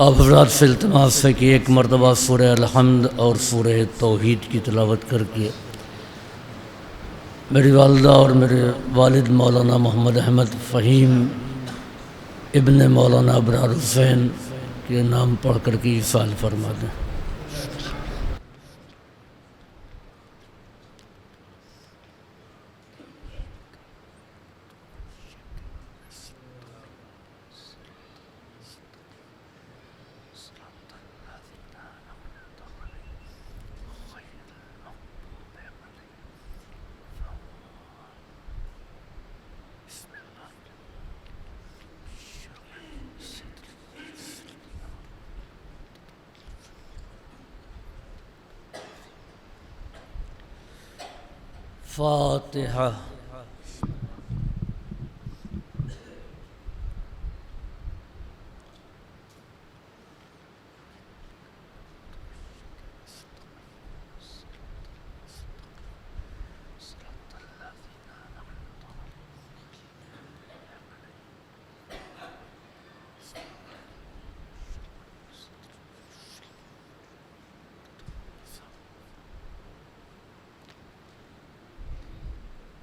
آپ حضرات سے التماس ہے کہ ایک مرتبہ سورہ الحمد اور سورہ توحید کی تلاوت کر کے میری والدہ اور میرے والد مولانا محمد احمد فہیم ابن مولانا ابرار حسین کے نام پڑھ کر کے ایصال فرما دیں۔ فاتحہ۔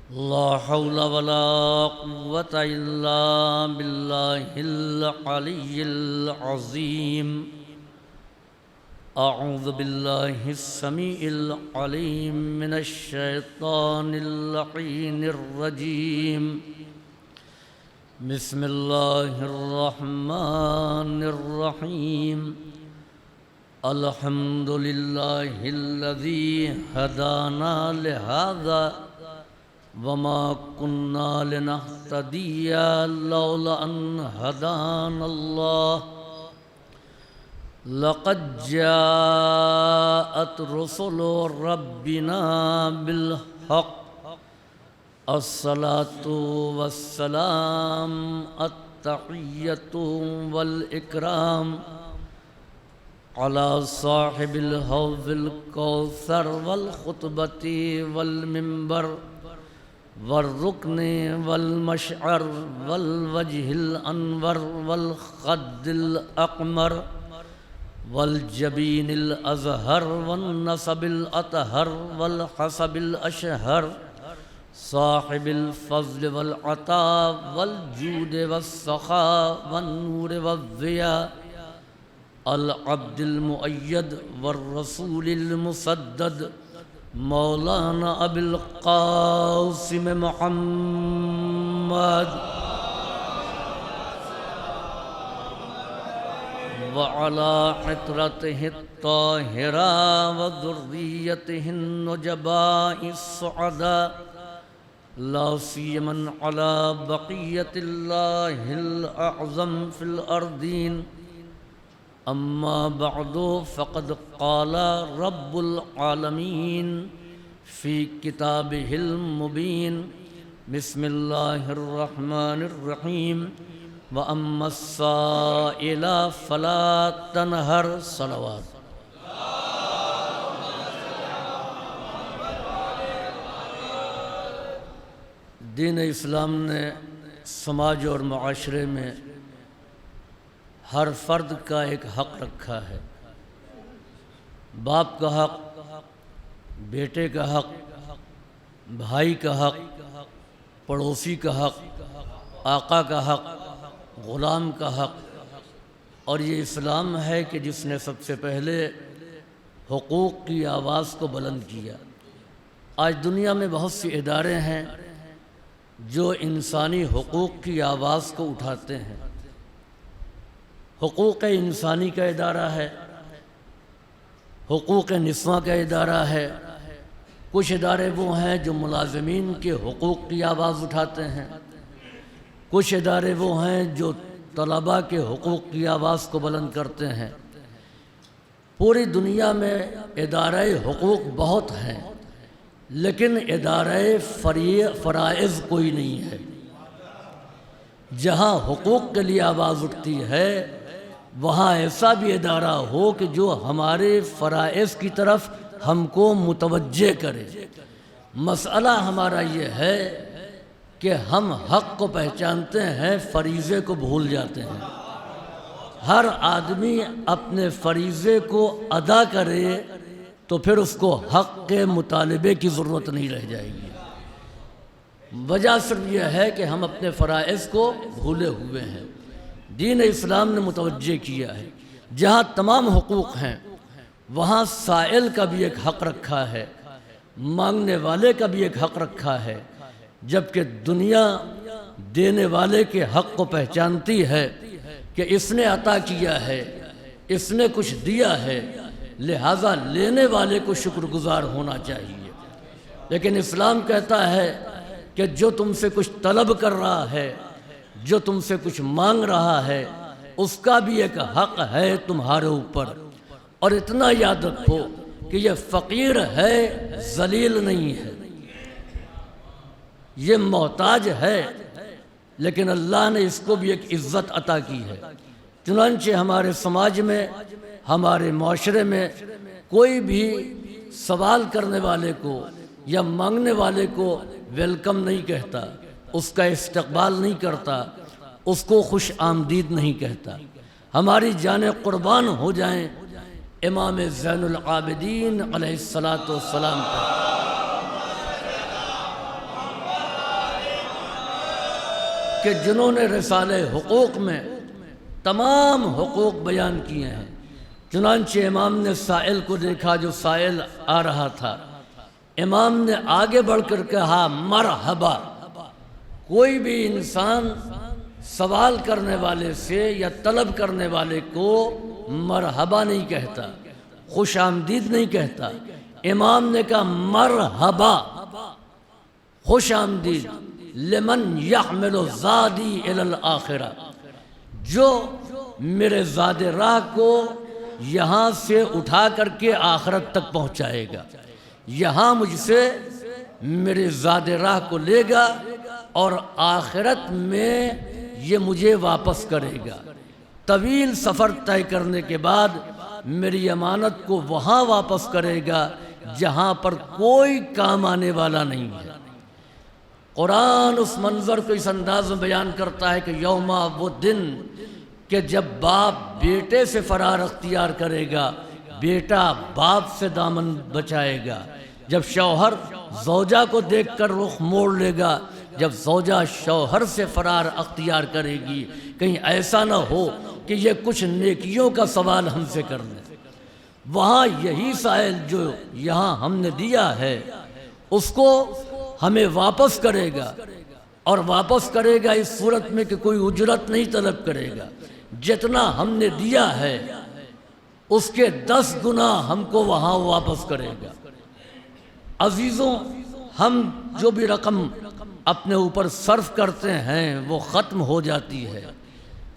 لا حول ولا قوة إلا بالله العلي العظيم۔ أعوذ بالله السميع العليم من الشيطان اللعين الرجيم۔ بسم الله الرحمن الرحيم۔ الحمد لله الذي هدانا لهذا وما كنا لنهتدي لولا أن هدانا الله۔ لقد جاءت رسل ربنا بالحق۔ الصلاة والسلام التحية والإكرام على صاحب الحوض الكوثر والخطبة والمنبر والركن والمشعر والوجه الأنور والخد الأقمر والجبين الأزهر والنسب الأطهر والحسب الأشهر، صاحب الفضل والعطاء والجود والسخاء والنور والضياء، العبد المؤيد والرسول المسدد، مولانا ابی القاسم محمد وعلى حترته الطاهرة وذريته النجباء السعداء، لا سيما على بقية الله الأعظم في الأرضين۔ أما بعد فقد قال رب العالمين في كتابه المبين، بسم الله الرحمن الرحيم، وأما السائل فلا تنهر۔ صلوات۔ دین اسلام نے سماج اور معاشرے میں ہر فرد کا ایک حق رکھا ہے۔ باپ کا حق، بیٹے کا حق، بھائی کا حق، پڑوسی کا حق، آقا کا حق، غلام کا حق، اور یہ اسلام ہے کہ جس نے سب سے پہلے حقوق کی آواز کو بلند کیا۔ آج دنیا میں بہت سی ادارے ہیں جو انسانی حقوق کی آواز کو اٹھاتے ہیں۔ حقوق انسانی کا ادارہ ہے، حقوق نسواں کا ادارہ ہے، کچھ ادارے وہ ہیں جو ملازمین کے حقوق کی آواز اٹھاتے ہیں، کچھ ادارے وہ ہیں جو طلباء کے حقوق کی آواز کو بلند کرتے ہیں۔ پوری دنیا میں ادارے حقوق بہت ہیں، لیکن ادارے فرائض کوئی نہیں ہے۔ جہاں حقوق کے لیے آواز اٹھتی ہے وہاں ایسا بھی ادارہ ہو کہ جو ہمارے فرائض کی طرف ہم کو متوجہ کرے۔ مسئلہ ہمارا یہ ہے کہ ہم حق کو پہچانتے ہیں، فریضے کو بھول جاتے ہیں۔ ہر آدمی اپنے فریضے کو ادا کرے تو پھر اس کو حق کے مطالبے کی ضرورت نہیں رہ جائے گی۔ وجہ صرف یہ ہے کہ ہم اپنے فرائض کو بھولے ہوئے ہیں۔ دین اسلام نے متوجہ کیا ہے جہاں تمام حقوق ہیں وہاں سائل کا بھی ایک حق رکھا ہے، مانگنے والے کا بھی ایک حق رکھا ہے، جبکہ دنیا دینے والے کے حق کو پہچانتی ہے کہ اس نے عطا کیا ہے، اس نے کچھ دیا ہے، لہٰذا لینے والے کو شکر گزار ہونا چاہیے۔ لیکن اسلام کہتا ہے کہ جو تم سے کچھ طلب کر رہا ہے، جو تم سے کچھ مانگ رہا ہے، اس کا بھی ایک حق ہے تمہارے اوپر۔ اور اتنا یاد رکھو کہ یہ فقیر ہے، ذلیل نہیں ہے، یہ محتاج ہے، لیکن اللہ نے اس کو بھی ایک عزت عطا کی ہے۔ چنانچہ ہمارے سماج میں، ہمارے معاشرے میں کوئی بھی سوال کرنے والے کو یا مانگنے والے کو ویلکم نہیں کہتا، اس کا استقبال نہیں کرتا، اس کو خوش آمدید نہیں کہتا۔ ہماری جانیں قربان ہو جائیں امام زین العابدین علیہ السلام پر، کہ جنہوں نے رسالہ حقوق میں تمام حقوق بیان کیے ہیں۔ چنانچہ امام نے سائل کو دیکھا، جو سائل آ رہا تھا، امام نے آگے بڑھ کر کہا مرحبا۔ کوئی بھی انسان سوال کرنے والے سے یا طلب کرنے والے کو مرحبا نہیں کہتا، خوش آمدید نہیں کہتا۔ امام نے کہا مرحبا، خوش آمدید، لمن یحمل زادی الی الآخرہ، جو میرے زاد راہ کو یہاں سے اٹھا کر کے آخرت تک پہنچائے گا، یہاں مجھ سے میرے زاد راہ کو لے گا اور آخرت میں یہ مجھے واپس کرے گا۔ طویل سفر طے کرنے کے بعد میری امانت کو وہاں واپس کرے گا جہاں پر کوئی کام آنے والا نہیں ہے۔ قرآن اس منظر کو اس انداز میں بیان کرتا ہے کہ یوما، وہ دن کہ جب باپ بیٹے سے فرار اختیار کرے گا، بیٹا باپ سے دامن بچائے گا، جب شوہر زوجہ کو دیکھ کر رخ موڑ لے گا، جب زوجہ شوہر سے فرار اختیار کرے گی، کہیں ایسا نہ ہو کہ یہ کچھ نیکیوں کا سوال ہم سے کر لیں۔ وہاں یہی سائل جو یہاں ہم نے دیا ہے اس کو ہمیں واپس کرے گا، اور واپس کرے گا اس صورت میں کہ کوئی اجرت نہیں طلب کرے گا۔ جتنا ہم نے دیا ہے اس کے 10 گنا ہم کو وہاں واپس کرے گا۔ عزیزوں، ہم جو بھی رقم اپنے اوپر صرف کرتے ہیں وہ ختم ہو جاتی ہے،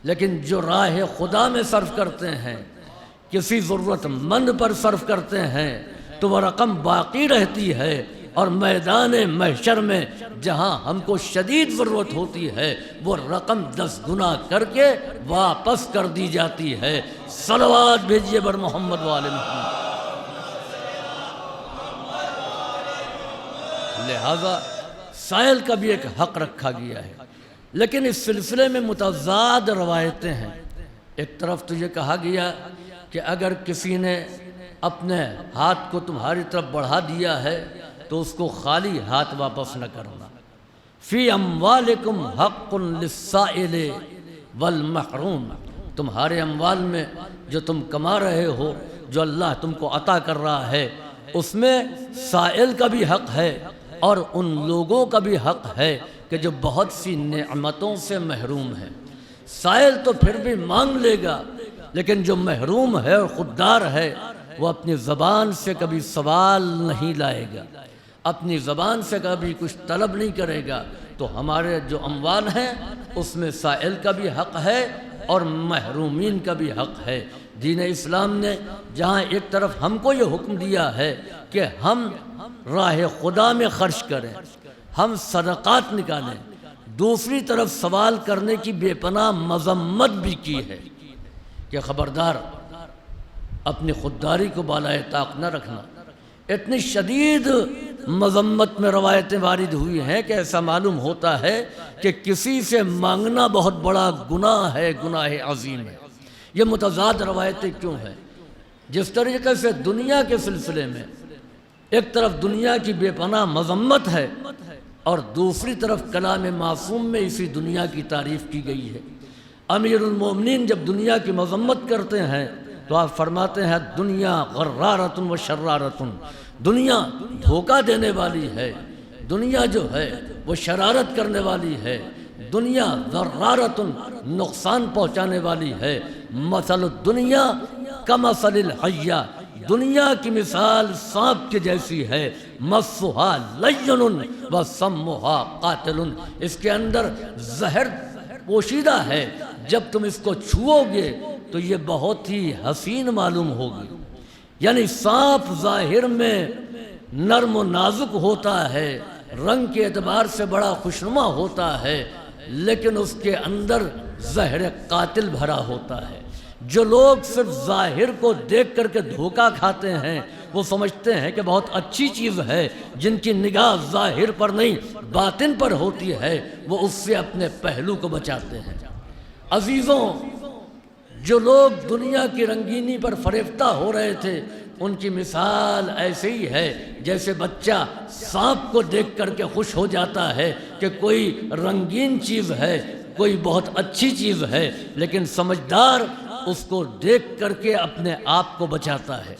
لیکن جو راہ خدا میں صرف کرتے ہیں، کسی ضرورت مند پر صرف کرتے ہیں تو وہ رقم باقی رہتی ہے، اور میدان محشر میں جہاں ہم کو شدید ضرورت ہوتی ہے وہ رقم 10 گنا کر کے واپس کر دی جاتی ہے۔ صلوات بھیجیے بر محمد والے محمد۔ لہذا سائل کا بھی ایک حق رکھا گیا ہے، لیکن اس سلسلے میں متضاد روایتیں ہیں۔ ایک طرف تو یہ کہا گیا کہ اگر کسی نے اپنے ہاتھ کو تمہاری طرف بڑھا دیا ہے تو اس کو خالی ہاتھ واپس نہ کرنا۔ فی اموالکم حق للسائل والمحروم، تمہارے اموال میں جو تم کما رہے ہو، جو اللہ تم کو عطا کر رہا ہے، اس میں سائل کا بھی حق ہے اور ان لوگوں کا بھی حق ہے کہ جو بہت سی نعمتوں سے محروم ہیں۔ سائل تو پھر بھی مانگ لے گا، لیکن جو محروم ہے اور خوددار ہے وہ اپنی زبان سے کبھی سوال نہیں لائے گا، اپنی زبان سے کبھی کچھ طلب نہیں کرے گا۔ تو ہمارے جو اموال ہیں اس میں سائل کا بھی حق ہے اور محرومین کا بھی حق ہے۔ دین اسلام نے جہاں ایک طرف ہم کو یہ حکم دیا ہے کہ ہم راہ خدا میں خرچ کریں، ہم صدقات نکالیں، دوسری طرف سوال کرنے کی بے پناہ مذمت بھی کی ہے کہ خبردار اپنی خودداری کو بالائے طاق نہ رکھنا۔ اتنی شدید مذمت میں روایتیں وارد ہوئی ہیں کہ ایسا معلوم ہوتا ہے کہ کسی سے مانگنا بہت بڑا گناہ ہے، گناہ عظیم ہے۔ یہ متضاد روایتیں کیوں ہیں؟ جس طریقے سے دنیا کے سلسلے میں ایک طرف دنیا کی بے پناہ مذمت ہے اور دوسری طرف کلام معصوم میں اسی دنیا کی تعریف کی گئی ہے۔ امیر المومنین جب دنیا کی مذمت کرتے ہیں تو آپ فرماتے ہیں دنیا غرارۃ و شرارۃ، دنیا دھوکہ دینے والی ہے، دنیا جو ہے وہ شرارت کرنے والی ہے، دنیا ضرارۃ نقصان پہنچانے والی ہے۔ مثل الدنیا کمثل الحیہ، دنیا کی مثال سانپ کے جیسی ہے، مسھا لین و سمھا قاتل، اس کے اندر زہر پوشیدہ ہے، جب تم اس کو چھو گے تو یہ بہت ہی حسین معلوم ہوگی۔ یعنی سانپ ظاہر میں نرم و نازک ہوتا ہے، رنگ کے اعتبار سے بڑا خوشنما ہوتا ہے، لیکن اس کے اندر زہر قاتل بھرا ہوتا ہے۔ جو لوگ صرف ظاہر کو دیکھ کر کے دھوکہ کھاتے ہیں، وہ سمجھتے ہیں کہ بہت اچھی چیز ہے، جن کی نگاہ ظاہر پر نہیں باطن پر ہوتی ہے، وہ اس سے اپنے پہلو کو بچاتے ہیں۔ عزیزوں، جو لوگ دنیا کی رنگینی پر فریفتہ ہو رہے تھے، ان کی مثال ایسے ہی ہے جیسے بچہ سانپ کو دیکھ کر کے خوش ہو جاتا ہے کہ کوئی رنگین چیز ہے، کوئی بہت اچھی چیز ہے، لیکن سمجھدار اس کو دیکھ کر کے اپنے آپ کو بچاتا ہے۔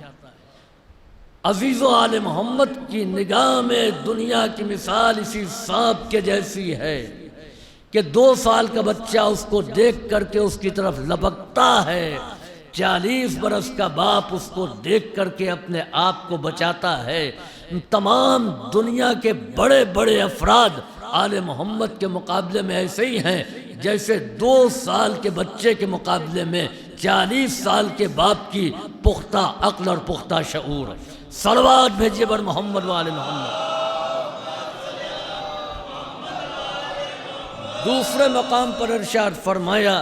عزیزو، آل محمد کی نگاہ میں دنیا کی مثال اسی سانپ کے جیسی ہے کہ 2 سال کا بچہ اس کو دیکھ کر کے اس کی طرف لپکتا ہے، 40 برس کا باپ اس کو دیکھ کر کے اپنے آپ کو بچاتا ہے۔ تمام دنیا کے بڑے بڑے افراد آل محمد کے مقابلے میں ایسے ہی ہیں جیسے 2 سال کے بچے کے مقابلے میں 40 سال کے باپ کی پختہ عقل اور پختہ شعور۔ صلوات بھیجیے بر محمد و آل محمد۔ دوسرے مقام پر ارشاد فرمایا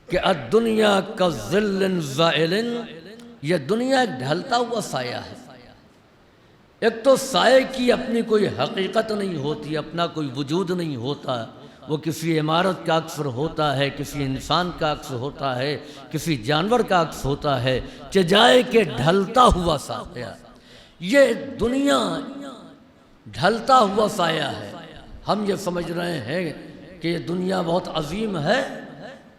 کہ الدنیا کظل زائل، یہ دنیا ایک ڈھلتا ہوا سایہ ہے۔ ایک تو سائے کی اپنی کوئی حقیقت نہیں ہوتی، اپنا کوئی وجود نہیں ہوتا، وہ کسی عمارت کا عکس ہوتا ہے، کسی انسان کا عکس ہوتا ہے، کسی جانور کا عکس ہوتا ہے، جائے کہ ڈھلتا ہوا سایہ۔ یہ دنیا ڈھلتا ہوا سایہ ہے۔ ہم یہ سمجھ رہے ہیں کہ یہ دنیا بہت عظیم ہے،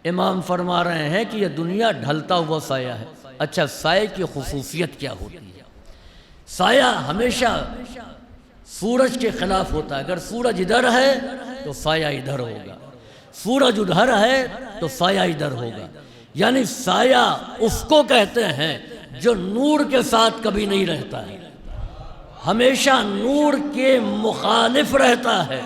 امام فرما رہے ہیں کہ یہ دنیا ڈھلتا ہوا سایہ ہے۔ اچھا، سائے کی خصوصیت کیا ہوتی ہے؟ سایہ ہمیشہ سورج کے خلاف ہوتا ہے۔ اگر سورج ادھر ہے تو سایہ ادھر ہوگا، سورج ادھر ہے تو سایہ ادھر ہوگا۔ یعنی سایہ اس کو کہتے ہیں جو نور کے ساتھ کبھی نہیں رہتا ہے، ہمیشہ نور کے مخالف رہتا ہے۔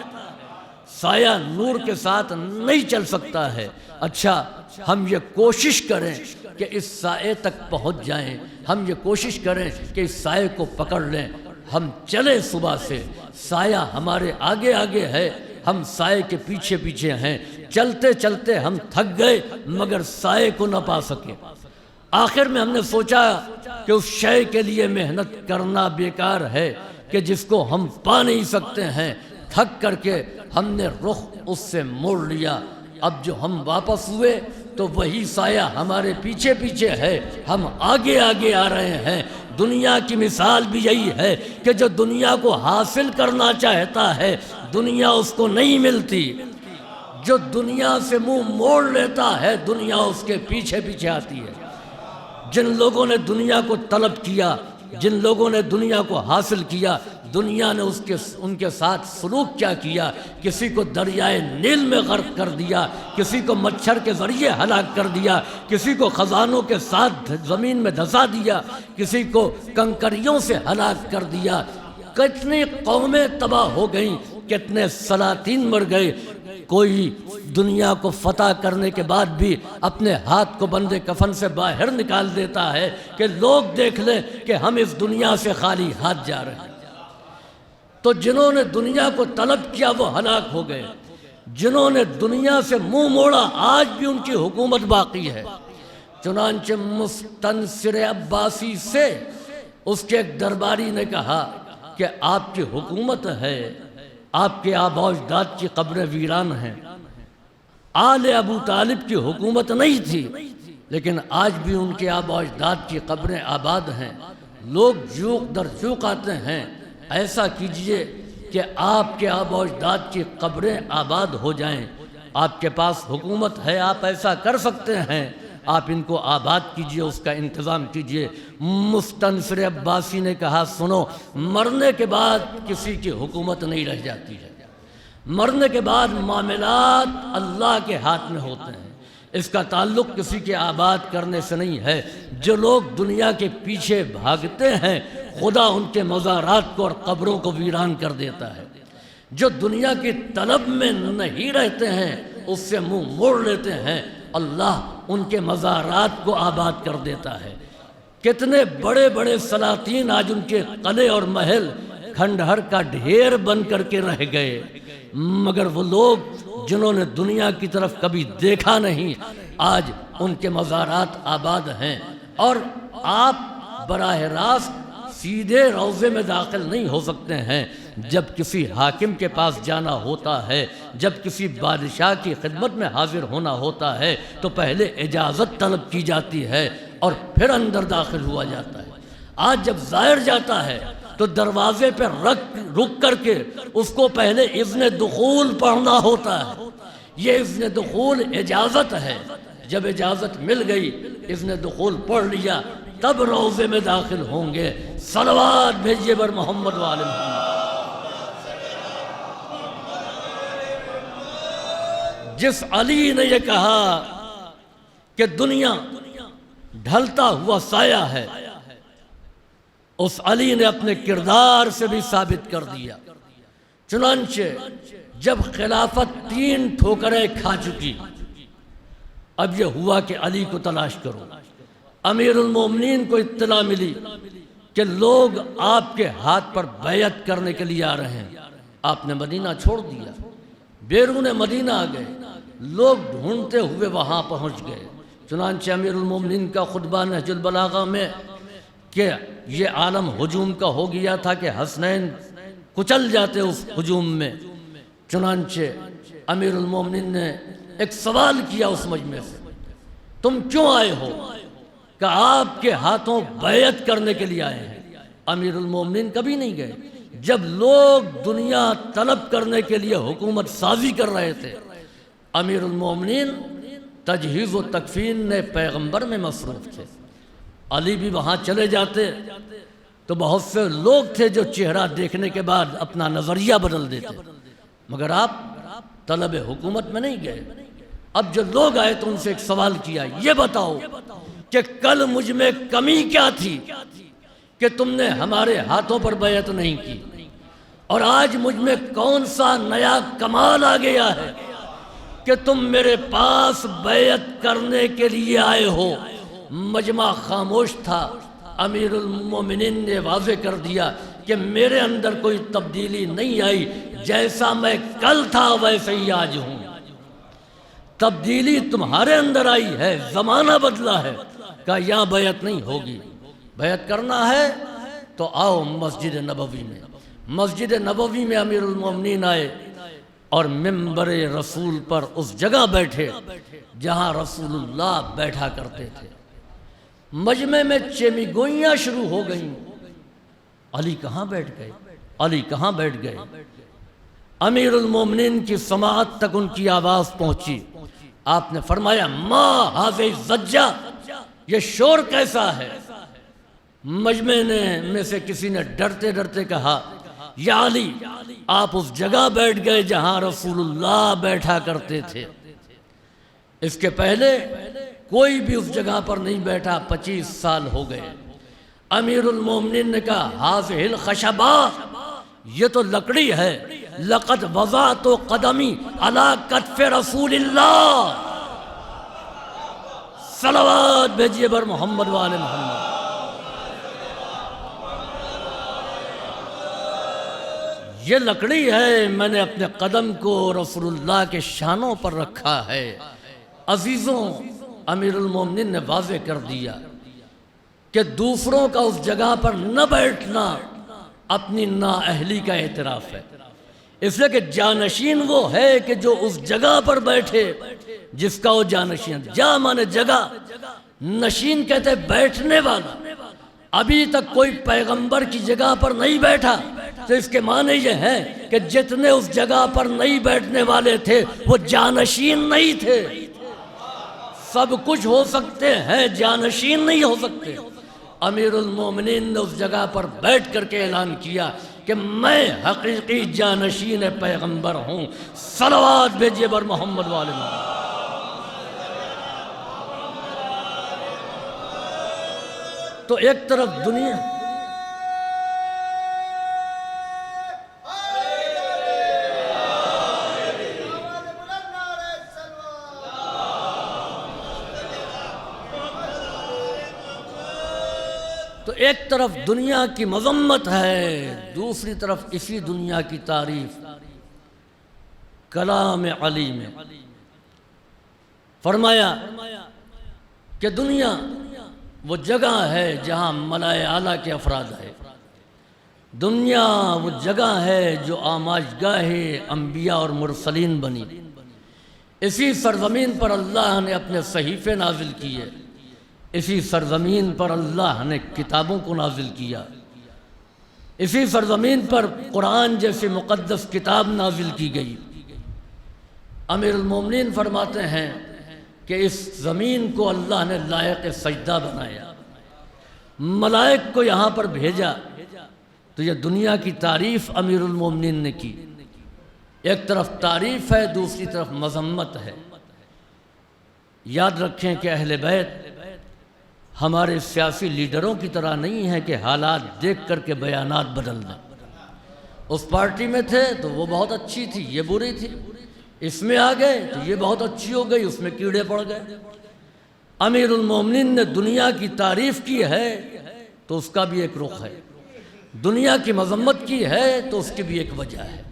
سایہ نور کے ساتھ نہیں چل سکتا ہے۔ اچھا، ہم یہ کوشش کریں کہ اس سائے تک پہنچ جائیں، ہم یہ کوشش کریں کہ اس سائے کو پکڑ لیں، ہم چلیں صبح سے، سایہ ہمارے آگے آگے ہے، ہم سائے کے پیچھے پیچھے ہیں، چلتے چلتے ہم تھک گئے مگر سائے کو نہ پا سکے۔ آخر میں ہم نے سوچا کہ اس شے کے لیے محنت کرنا بیکار ہے کہ جس کو ہم پا نہیں سکتے ہیں۔ تھک کر کے ہم نے رخ اس سے موڑ لیا۔ اب جو ہم واپس ہوئے تو وہی سایہ ہمارے پیچھے پیچھے ہے، ہم آگے آگے آ رہے ہیں۔ دنیا کی مثال بھی یہی ہے کہ جو دنیا کو حاصل کرنا چاہتا ہے، دنیا اس کو نہیں ملتی۔ جو دنیا سے منہ موڑ لیتا ہے، دنیا اس کے پیچھے پیچھے آتی ہے۔ جن لوگوں نے دنیا کو طلب کیا، جن لوگوں نے دنیا کو حاصل کیا، دنیا نے ان کے ساتھ سلوک کیا کیا؟ کسی کو دریائے نیل میں غرق کر دیا، کسی کو مچھر کے ذریعے ہلاک کر دیا، کسی کو خزانوں کے ساتھ زمین میں دھسا دیا، کسی کو کنکریوں سے ہلاک کر دیا۔ کتنی قومیں تباہ ہو گئیں، کتنے سلاطین مر گئے۔ کوئی دنیا کو فتح کرنے کے بعد بھی اپنے ہاتھ کو بندے کفن سے باہر نکال دیتا ہے کہ لوگ دیکھ لیں کہ ہم اس دنیا سے خالی ہاتھ جا رہے ہیں۔ تو جنہوں نے دنیا کو طلب کیا وہ ہلاک ہو گئے، جنہوں نے دنیا سے منہ موڑا آج بھی ان کی حکومت باقی ہے۔ چنانچہ مستنصر عباسی سے اس کے ایک درباری نے کہا کہ آپ کی حکومت ہے، آپ کے آباء و اجداد کی قبریں ویران ہیں، آل ابو طالب کی حکومت نہیں تھی، لیکن آج بھی ان کے آبا و اجداد کی قبریں آباد ہیں۔ لوگ جوق در جوق آتے ہیں، ایسا کیجئے کہ آپ کے آبا و اجداد کی قبریں آباد ہو جائیں۔ آپ کے پاس حکومت ہے، آپ ایسا کر سکتے ہیں، آپ ان کو آباد کیجئے، اس کا انتظام کیجئے۔ مستنصر عباسی نے کہا سنو، مرنے کے بعد کسی کی حکومت نہیں رہ جاتی ہے، مرنے کے بعد معاملات اللہ کے ہاتھ میں ہوتے ہیں، اس کا تعلق کسی کے آباد کرنے سے نہیں ہے۔ جو لوگ دنیا کے پیچھے بھاگتے ہیں، خدا ان کے مزارات کو اور قبروں کو ویران کر دیتا ہے۔ جو دنیا کی طلب میں نہیں رہتے ہیں، اس سے منہ موڑ لیتے ہیں، اللہ ان کے مزارات کو آباد کر دیتا ہے۔ کتنے بڑے بڑے سلاطین آج ان کے قلعے اور محل کھنڈہر کا ڈھیر بن کر کے رہ گئے، مگر وہ لوگ جنہوں نے دنیا کی طرف کبھی دیکھا نہیں، آج ان کے مزارات آباد ہیں۔ اور آپ براہ راست سیدھے روضے میں داخل نہیں ہو سکتے ہیں، جب کسی حاکم کے پاس جانا ہوتا ہے، جب کسی بادشاہ کی خدمت میں حاضر ہونا ہوتا ہے تو پہلے اجازت طلب کی جاتی ہے اور پھر اندر داخل ہوا جاتا ہے۔ آج جب زائر جاتا ہے تو دروازے پہ رک کر کے اس کو پہلے اذن دخول پڑھنا ہوتا ہے۔ یہ اذن دخول اجازت ہے، جب اجازت مل گئی، اذن دخول پڑھ لیا، تب روضے میں داخل ہوں گے۔ صلوات بھیجیے بر محمد و آل محمد۔ جس علی نے یہ کہا کہ دنیا ڈھلتا ہوا سایہ ہے، اس علی نے اپنے کردار سے بھی ثابت کر دیا۔ چنانچہ جب خلافت 3 ٹھوکریں کھا چکی، اب یہ ہوا کہ علی کو تلاش کرو۔ امیر المومنین کو اطلاع ملی کہ لوگ آپ کے ہاتھ پر بیعت کرنے کے لیے آ رہے ہیں۔ آپ نے مدینہ چھوڑ دیا، بیرون مدینہ آ گئے، لوگ ڈھونڈتے ہوئے وہاں پہنچ گئے۔ چنانچہ امیر المومنین کا خطبہ نہج البلاغہ میں کہ یہ عالم ہجوم کا ہو گیا تھا کہ حسنین کچل جاتے اس ہجوم میں۔ چنانچہ امیر المومنین نے ایک سوال کیا اس مجمع سے، تم کیوں آئے ہو؟ کہ آپ کے ہاتھوں بیعت کرنے کے لیے آئے ہیں۔ امیر المومنین کبھی نہیں گئے۔ جب لوگ دنیا طلب کرنے کے لیے حکومت سازی کر رہے تھے، امیر المومنین تجہیز و تکفین نے پیغمبر میں مصروف تھے۔ علی بھی وہاں چلے جاتے تو بہت سے لوگ تھے جو چہرہ دیکھنے کے بعد اپنا نظریہ بدل دیتے، مگر آپ طلب حکومت میں نہیں گئے۔ اب جو لوگ آئے تو ان سے ایک سوال کیا، یہ بتاؤ کہ کل مجھ میں کمی کیا تھی کہ تم نے ہمارے ہاتھوں پر بیعت نہیں کی، اور آج مجھ میں کون سا نیا کمال آ گیا ہے کہ تم میرے پاس بیعت کرنے کے لیے آئے ہو۔ مجمع خاموش تھا۔ امیر المومنین نے واضح کر دیا کہ میرے اندر کوئی تبدیلی نہیں آئی، جیسا میں کل تھا ویسے ہی آج ہوں۔ تبدیلی تمہارے اندر آئی ہے، زمانہ بدلا ہے، کہ یہاں بیعت نہیں ہوگی۔ بیعت کرنا ہے تو آؤ مسجد نبوی میں۔ مسجد نبوی میں امیر المومنین آئے اور ممبر رسول پر اس جگہ بیٹھے جہاں رسول اللہ بیٹھا کرتے تھے۔ مجمع میں چیمی گوئیاں شروع ہو گئیں۔ علی کہاں بیٹھ گئے؟ علی کہاں بیٹھ گئے؟ امیر المومنین کی سماعت تک ان کی آواز پہنچی۔ آپ نے فرمایا، ما ہذہ الضجہ، یہ شور کیسا ہے؟ مجمع میں سے کسی نے ڈرتے ڈرتے کہا، یا علی، آپ اس جگہ بیٹھ گئے جہاں رسول اللہ بیٹھا کرتے تھے۔ اس کے پہلے کوئی بھی اس جگہ پر نہیں بیٹھا، 25 سال ہو گئے۔ امیر المومنین نے کہا، ہذہ الخشبہ، یہ تو لکڑی ہے، لقد وضعت قدمی علی کتف رسول اللہ۔ صلوات بھیجیے بر محمد و آل محمد۔ یہ لکڑی ہے، میں نے اپنے قدم کو رسول اللہ کے شانوں پر رکھا ہے۔ عزیزوں، امیر المومنین نے واضح کر دیا کہ دوسروں کا اس جگہ پر نہ بیٹھنا اپنی نااہلی کا اعتراف ہے۔ اس لیے کہ جانشین وہ ہے کہ جو اس جگہ پر بیٹھے جس کا وہ جانشین. جا مانے جگہ، نشین کہتے بیٹھنے والا. ابھی تک کوئی پیغمبر کی جگہ پر نہیں بیٹھا تو اس کے معنی یہ ہے کہ جتنے اس جگہ پر نہیں بیٹھنے والے تھے وہ جانشین نہیں تھے. سب کچھ ہو سکتے ہیں، جانشین نہیں ہو سکتے. امیر المومنین نے اس جگہ پر بیٹھ کر کے اعلان کیا کہ میں حقیقی جانشین پیغمبر ہوں. صلوات بھیجیے بر محمد والے محمد. تو ایک طرف دنیا تو ایک طرف دنیا کی مذمت ہے، دوسری طرف اسی دنیا کی تعریف. کلام علی میں فرمایا کہ دنیا وہ جگہ ہے جہاں ملائے اعلیٰ کے افراد ہے. دنیا وہ جگہ ہے جو آماجگاہ انبیاء اور مرسلین بنی. اسی سرزمین پر اللہ نے اپنے صحیفے نازل کیے، اسی سرزمین پر اللہ نے کتابوں کو نازل کیا، اسی سرزمین پر قرآن جیسی مقدس کتاب نازل کی گئی. امیر المومنین فرماتے ہیں کہ اس زمین کو اللہ نے لائق سجدہ بنایا، ملائک کو یہاں پر بھیجا. تو یہ دنیا کی تعریف امیر المومنین نے کی. ایک طرف تعریف ہے، دوسری طرف مذمت ہے. یاد رکھیں کہ اہل بیت ہمارے سیاسی لیڈروں کی طرح نہیں ہے کہ حالات دیکھ کر کے بیانات بدل دیں. اس پارٹی میں تھے تو وہ بہت اچھی تھی، یہ بری تھی. اس میں آ گئے تو یہ بہت اچھی ہو گئی، اس میں کیڑے پڑ گئے. امیر المومنین نے دنیا کی تعریف کی ہے تو اس کا بھی ایک رخ ہے، دنیا کی مذمت کی ہے تو اس کی بھی ایک وجہ ہے.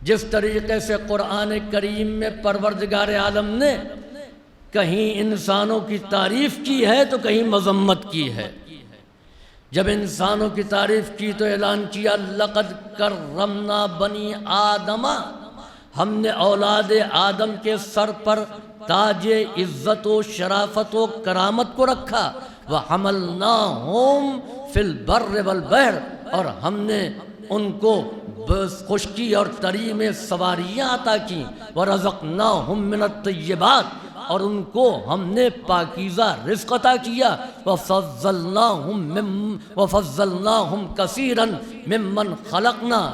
جس طریقے سے قرآن کریم میں پروردگار عالم نے کہیں انسانوں کی تعریف کی ہے تو کہیں مذمت کی ہے. جب انسانوں کی تعریف کی تو اعلان کیا لقد کرمنا بنی آدم، ہم نے اولاد آدم کے سر پر تاج عزت و شرافت و کرامت کو رکھا. وَحَمَلْنَاهُمْ فِي الْبَرِّ وَالْبَحْرِ، اور ہم نے ان کو خشکی اور تری میں سواریاں عطا کی. وَرَزَقْنَاهُمْ مِنَ الطَّيِّبَاتِ، اور ان کو ہم نے پاکیزہ رزق عطا کیا. وَفَضَّلْنَاهُمْ كَثِيرًا مِمَّنْ خَلَقْنَا،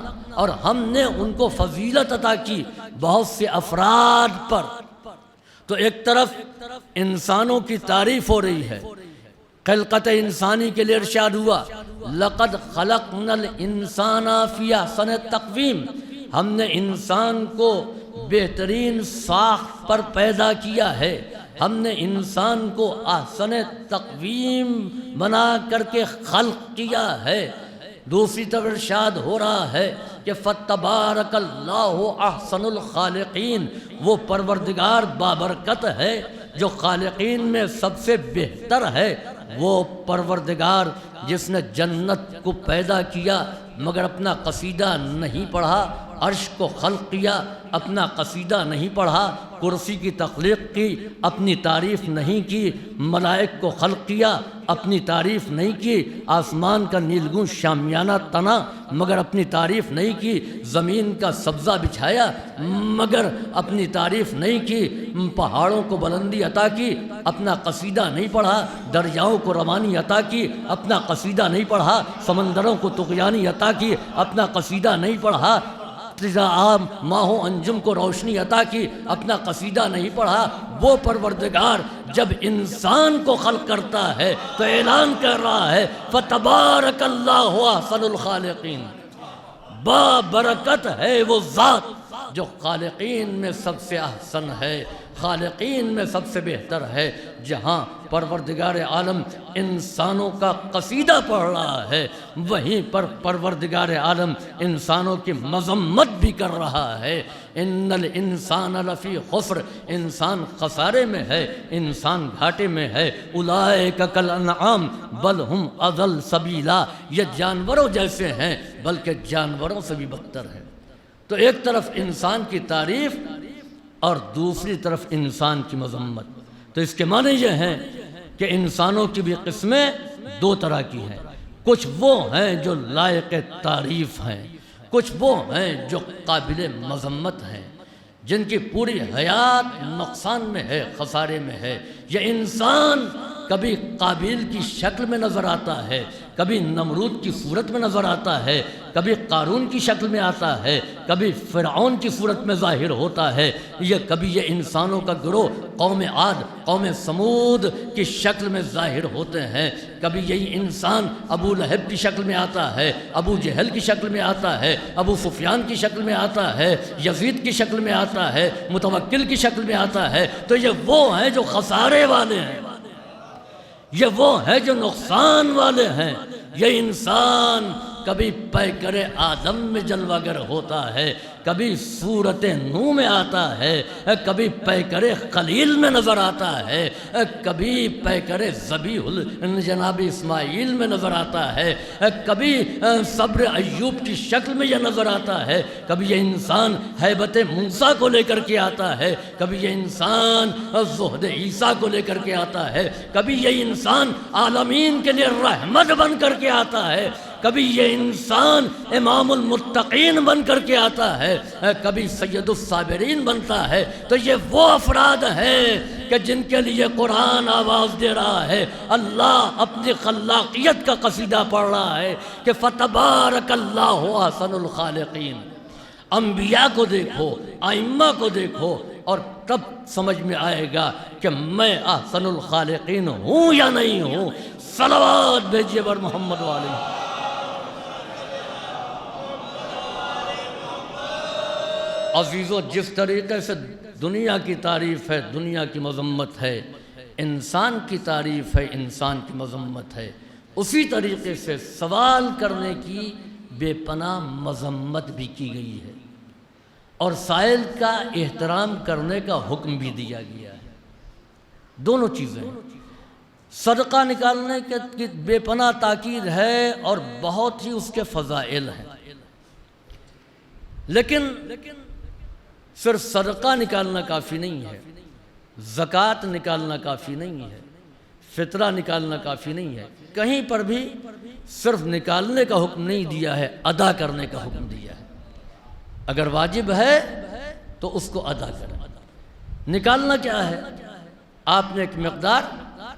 اور ہم نے ان کو فضیلت عطا کی بہت سے افراد پر. تو ایک طرف انسانوں کی تعریف ہو رہی ہے، خلقت انسانی کے لیے ارشاد ہوا لقد خلقنا الانسان فی احسن تقویم، ہم نے انسان کو بہترین ساخت پر پیدا کیا ہے، ہم نے انسان کو احسن تقویم بنا کر کے خلق کیا ہے. دوسری طرف ارشاد ہو رہا ہے کہ فتبارک اللہ احسن الخالقین، وہ پروردگار بابرکت ہے جو خالقین میں سب سے بہتر ہے. وہ پروردگار جس نے جنت کو پیدا کیا مگر اپنا قصیدہ نہیں پڑھا، عرش کو خلق کیا اپنا قصیدہ نہیں پڑھا، کرسی کی تخلیق کی اپنی تعریف نہیں کی، ملائک کو خلق کیا اپنی تعریف نہیں کی، آسمان کا نیلگوں شامیانہ تنا مگر اپنی تعریف نہیں کی، زمین کا سبزہ بچھایا مگر اپنی تعریف نہیں کی، پہاڑوں کو بلندی عطا کی اپنا قصیدہ نہیں پڑھا، دریاؤں کو روانی عطا کی اپنا قصیدہ نہیں پڑھا، سمندروں کو طغیانی عطا کی اپنا قصیدہ نہیں پڑھا، عام ماہ و انجم کو روشنی عطا کی اپنا قصیدہ نہیں پڑھا. وہ پروردگار جب انسان کو خلق کرتا ہے تو اعلان کر رہا ہے فتبارک اللہ احسن الخالقین، با برکت ہے وہ ذات جو خالقین میں سب سے احسن ہے، خالقین میں سب سے بہتر ہے. جہاں پروردگار عالم انسانوں کا قصیدہ پڑھ رہا ہے وہیں پر پروردگار عالم انسانوں کی مذمت بھی کر رہا ہے. ان الانسان لفی خسر، انسان خسارے میں ہے، انسان گھاٹے میں ہے. اولئک کالانعام بل ہم اضل سبیلا، یہ جانوروں جیسے ہیں بلکہ جانوروں سے بھی بدتر ہے. تو ایک طرف انسان کی تعریف اور دوسری طرف انسان کی مذمت. تو اس کے معنی یہ ہیں کہ انسانوں کی بھی قسمیں دو طرح کی ہیں. کچھ وہ ہیں جو لائق تعریف ہیں، کچھ وہ ہیں جو قابل مذمت ہیں، جن کی پوری حیات نقصان میں ہے، خسارے میں ہے. یہ انسان کبھی قابیل کی شکل میں نظر آتا ہے، کبھی نمرود کی صورت میں نظر آتا ہے، کبھی قارون کی شکل میں آتا ہے، کبھی فرعون کی صورت میں ظاہر ہوتا ہے. کبھی یہ انسانوں کا گروہ قوم عاد، قوم سمود کی شکل میں ظاہر ہوتے ہیں. کبھی یہی انسان ابو لہب کی شکل میں آتا ہے، ابو جہل کی شکل میں آتا ہے، ابو سفیان کی شکل میں آتا ہے، یزید کی شکل میں آتا ہے، متوکل کی شکل میں آتا ہے. تو یہ وہ ہیں جو خسارے والے ہیں، یہ وہ ہیں جو نقصان والے ہیں. یہ انسان کبھی پیکر آدم میں جلوہ گر ہوتا ہے، کبھی صورت نوح میں آتا ہے، کبھی پیکر خلیل میں نظر آتا ہے، کبھی پیکر ذبیح جناب اسماعیل میں نظر آتا ہے، کبھی صبر ایوب کی شکل میں یہ نظر آتا ہے. کبھی یہ انسان ہیبت موسیٰ کو لے کر کے آتا ہے، کبھی یہ انسان زہد عیسیٰ کو لے کر کے آتا ہے، کبھی یہ انسان عالمین کے لیے رحمت بن کر کے آتا ہے، کبھی یہ انسان امام المتقین بن کر کے آتا ہے، کبھی سید الصابرین بنتا ہے. تو یہ وہ افراد ہیں کہ جن کے لیے قرآن آواز دے رہا ہے، اللہ اپنی خلاقیت کا قصیدہ پڑھ رہا ہے کہ فتبارک اللہ احسن الخالقین. انبیاء کو دیکھو، ائمہ کو دیکھو، اور تب سمجھ میں آئے گا کہ میں احسن الخالقین ہوں یا نہیں ہوں. صلوات بھیجیے بر محمد والے. عزیزو، جس طریقے سے دنیا کی تعریف ہے، دنیا کی مذمت ہے، انسان کی تعریف ہے، انسان کی مذمت ہے، اسی طریقے سے سوال کرنے کی بے پناہ مذمت بھی کی گئی ہے، اور سائل کا احترام کرنے کا حکم بھی دیا گیا ہے. دونوں چیزیں ہیں. صدقہ نکالنے کی بے پناہ تاکید ہے اور بہت ہی اس کے فضائل ہیں، لیکن صرف صدقہ نکالنا کافی نہیں ہے، زکوٰۃ نکالنا کافی نہیں ہے، فطرہ نکالنا کافی نہیں ہے. کہیں پر بھی صرف نکالنے کا حکم نہیں دیا ہے، ادا کرنے کا حکم دیا ہے. اگر واجب ہے تو اس کو ادا کریں. نکالنا کیا ہے؟ آپ نے ایک مقدار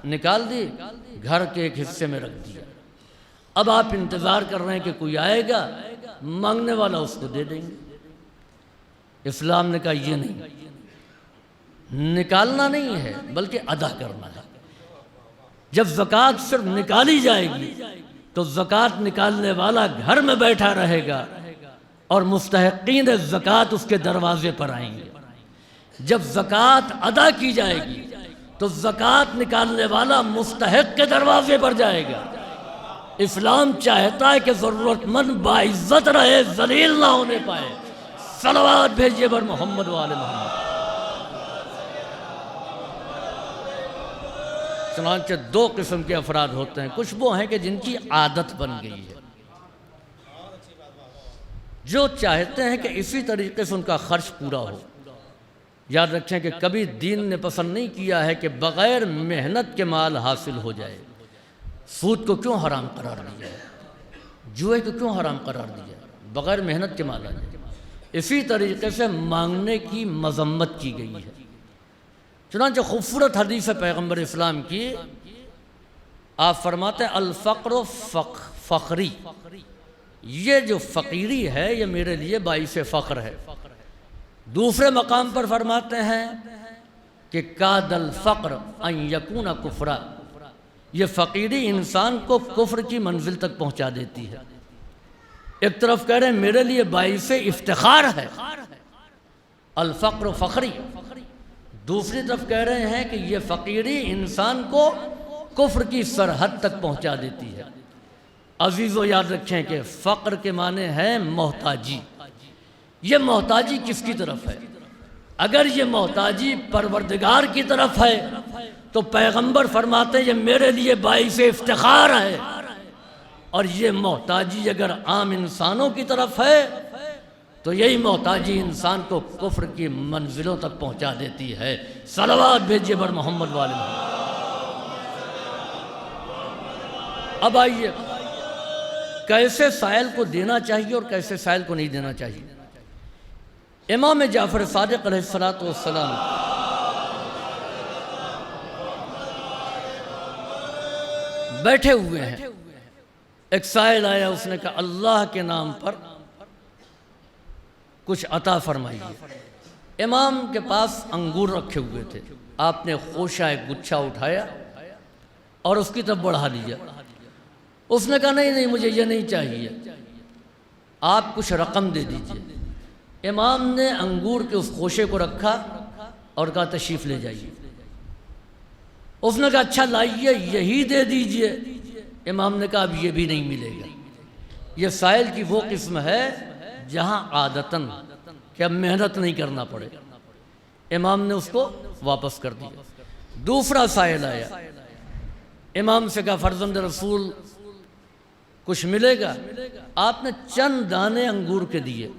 نکال دی، گھر کے ایک حصے میں رکھ دیا. اب آپ انتظار کر رہے ہیں کہ کوئی آئے گا، مانگنے والا اس کو دے دیں گے. اسلام نے کہا یہ نہیں، نکالنا نہیں ہے بلکہ ادا کرنا ہے. جب زکوٰۃ صرف نکالی جائے گی تو زکوٰۃ نکالنے والا گھر میں بیٹھا رہے گا اور مستحقین زکوٰۃ اس کے دروازے پر آئیں گے. جب زکوٰۃ ادا کی جائے گی تو زکوٰۃ نکالنے والا مستحق کے دروازے پر جائے گا. اسلام چاہتا ہے کہ ضرورت مند باعزت رہے، ذلیل نہ ہونے پائے. صلوات بھیجیے بر محمد والے محمد. چنانچہ دو قسم کے افراد ہوتے ہیں. کچھ وہ ہیں کہ جن کی عادت بن گئی ہے، جو چاہتے ہیں کہ اسی طریقے سے ان کا خرچ پورا ہو. یاد رکھیں کہ کبھی دین نے پسند نہیں کیا ہے کہ بغیر محنت کے مال حاصل ہو جائے. سود کو کیوں حرام قرار دیا ہے؟ جوئے کو کیوں حرام قرار دیا ہے؟ بغیر محنت کے مال آ جائے. اسی طریقے سے مانگنے کی مذمت کی گئی ہے. چنانچہ خوبصورت حدیث پیغمبر اسلام کی، آپ فرماتے ہیں الفقر فخری، یہ جو فقیری ہے یہ میرے لیے باعث فخر ہے. دوسرے مقام پر فرماتے ہیں کہ کاد الفقر ان یکون کفرا، یہ فقیری انسان کو کفر کی منزل تک پہنچا دیتی ہے. ایک طرف کہہ رہے ہیں میرے لیے باعث افتخار ہے الفقر فخری، دوسری طرف کہہ رہے ہیں کہ یہ فقیری انسان کو کفر کی سرحد تک پہنچا دیتی ہے. عزیزو یاد رکھیں کہ فقر کے معنی ہے محتاجی. یہ محتاجی کس کی طرف ہے؟ اگر یہ محتاجی پروردگار کی طرف ہے تو پیغمبر فرماتے ہیں یہ میرے لیے باعث افتخار ہے. اور یہ محتاجی اگر عام انسانوں کی طرف ہے تو یہی محتاجی انسان کو کفر کی منزلوں تک پہنچا دیتی ہے۔ صلوات بھیجیے بر محمد والے محمد۔ اب آئیے کیسے سائل کو دینا چاہیے اور کیسے سائل کو نہیں دینا چاہیے۔ امام جعفر صادق علیہ السلام بیٹھے ہوئے ہیں، ایک سائل آیا، اس نے کہا اللہ کے نام پر کچھ عطا فرمائیے۔ امام کے پاس انگور رکھے ہوئے تھے، آپ نے خوشہ ایک گچھا اٹھایا اور اس کی طرف بڑھا دیا۔ اس نے کہا نہیں مجھے یہ نہیں چاہیے، آپ کچھ رقم دے دیجئے۔ امام نے انگور کے اس خوشے کو رکھا اور کہا تشریف لے جائیے۔ اس نے کہا اچھا لائیے یہی دے دیجئے۔ امام نے کہا اب یہ بھی نہیں ملے گا۔ یہ سائل کی وہ قسم ہے جہاں عادتاً کہ اب محنت نہیں کرنا پڑے۔ امام نے اس کو واپس کر دیا۔ دوسرا سائل آیا، امام سے کہا فرزند رسول کچھ ملے گا؟ آپ نے چند دانے انگور کے دیے۔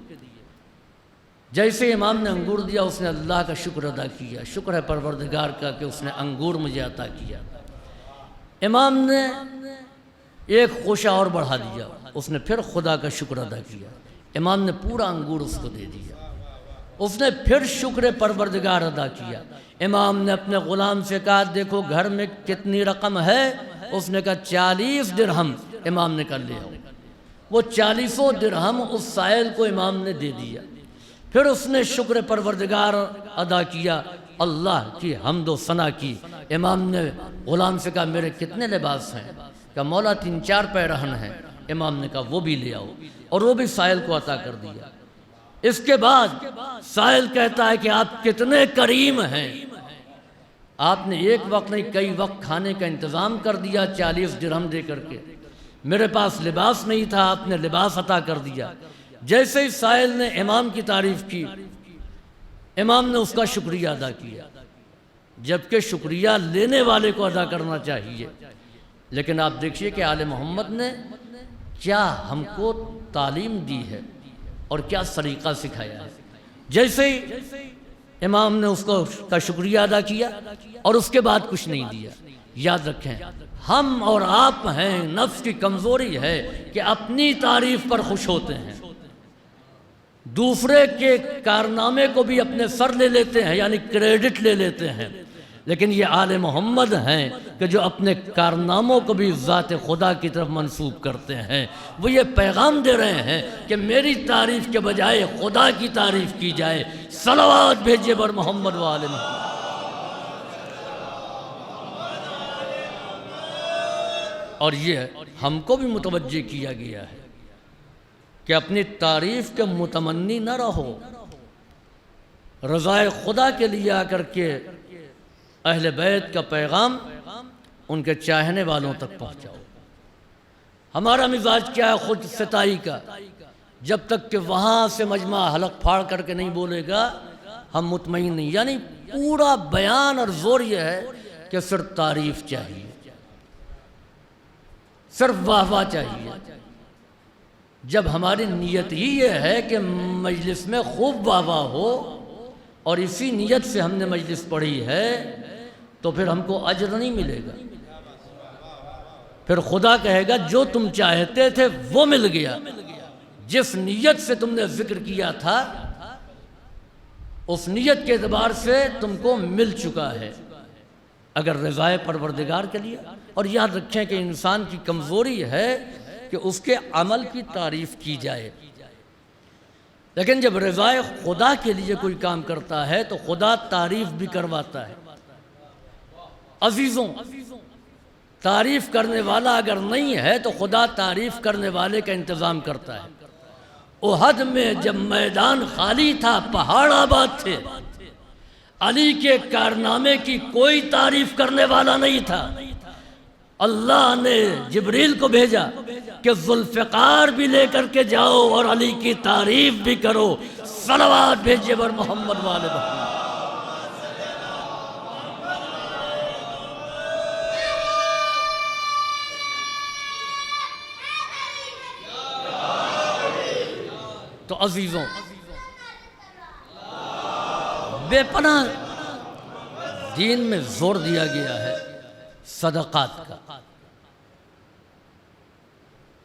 جیسے امام نے انگور دیا اس نے اللہ کا شکر ادا کیا، شکر ہے پروردگار کا کہ اس نے انگور مجھے عطا کیا۔ امام نے ایک خوشہ اور بڑھا دیا، اس نے پھر خدا کا شکر ادا کیا۔ امام نے پورا انگور اس کو دے دیا، اس نے پھر شکر پروردگار ادا کیا۔ امام نے اپنے غلام سے کہا دیکھو گھر میں کتنی رقم ہے؟ اس نے کہا 40 درہم۔ امام نے کہا لے آؤ۔ وہ 40 درہم اس سائل کو امام نے دے دیا۔ پھر اس نے شکر پروردگار ادا کیا، اللہ کی حمد و ثنا کی۔ امام نے غلام سے کہا میرے کتنے لباس ہیں؟ کہا مولا 3-4 پیرہن ہیں۔ امام نے کہا وہ بھی لے آؤ، اور وہ بھی سائل کو عطا کر دیا۔ اس کے بعد سائل کہتا ہے کہ آپ کتنے کریم ہیں، آپ نے ایک وقت نہیں کئی وقت کھانے کا انتظام کر دیا 40 درہم دے کر کے۔ میرے پاس لباس نہیں تھا، آپ نے لباس عطا کر دیا۔ جیسے ہی سائل نے امام کی تعریف کی، امام نے اس کا شکریہ ادا کیا، جبکہ شکریہ لینے والے کو ادا کرنا چاہیے۔ لیکن آپ دیکھیے کہ آل محمد نے کیا ہم کو تعلیم دی ہے اور کیا طریقہ سکھایا ہے۔ جیسے ہی امام نے اس کا شکریہ ادا کیا اور اس کے بعد کچھ نہیں دیا۔ یاد رکھیں ہم اور آپ ہیں، نفس کی کمزوری ہے کہ اپنی تعریف پر خوش ہوتے ہیں، دوسرے کے کارنامے کو بھی اپنے سر لے لیتے ہیں، یعنی کریڈٹ لے لیتے ہیں۔ لیکن یہ آل محمد ہیں کہ جو اپنے کارناموں کو بھی ذات خدا کی طرف منسوب کرتے ہیں۔ وہ یہ پیغام دے رہے ہیں کہ میری تعریف کے بجائے خدا کی تعریف کی جائے۔ صلوات بھیجیے بر محمد وآل محمد۔ اور یہ ہم کو بھی متوجہ کیا گیا ہے کہ اپنی تعریف کے متمنی نہ رہو، رضائے خدا کے لیے آ کر کے اہل بیت کا پیغام ان کے چاہنے والوں تک پہنچاؤ۔ ہمارا مزاج کیا ہے؟ خود ستائی کا۔ جب تک کہ وہاں سے مجمع حلق پھاڑ کر کے نہیں بولے گا ہم مطمئن نہیں، یعنی پورا بیان اور زور یہ ہے کہ صرف تعریف چاہیے، صرف واہ واہ چاہیے۔ جب ہماری نیت ہی یہ ہے کہ مجلس میں خوب واہ واہ ہو اور اسی نیت سے ہم نے مجلس پڑھی ہے تو پھر ہم کو اجر نہیں ملے گا۔ پھر خدا کہے گا جو تم چاہتے تھے وہ مل گیا، جس نیت سے تم نے ذکر کیا تھا اس نیت کے اعتبار سے تم کو مل چکا ہے، اگر رضائے پروردگار کے لیے۔ اور یاد رکھیں کہ انسان کی کمزوری ہے کہ اس کے عمل کی تعریف کی جائے، لیکن جب رضائے خدا کے لیے کوئی کام کرتا ہے تو خدا تعریف بھی کرواتا ہے۔ عزیزوں، تعریف کرنے والا اگر نہیں ہے تو خدا تعریف کرنے والے کا انتظام کرتا ہے۔ احد میں جب میدان خالی تھا پہاڑ آباد تھے، علی کے کارنامے کی کوئی تعریف کرنے والا نہیں تھا۔ اللہ نے جبریل کو بھیجا کہ ذوالفقار بھی لے کر کے جاؤ اور علی کی تعریف بھی کرو۔ صلوات بھیجیے بر محمد والے محمد۔ تو عزیزوں، بے پناہ دین میں زور دیا گیا ہے صدقات کا،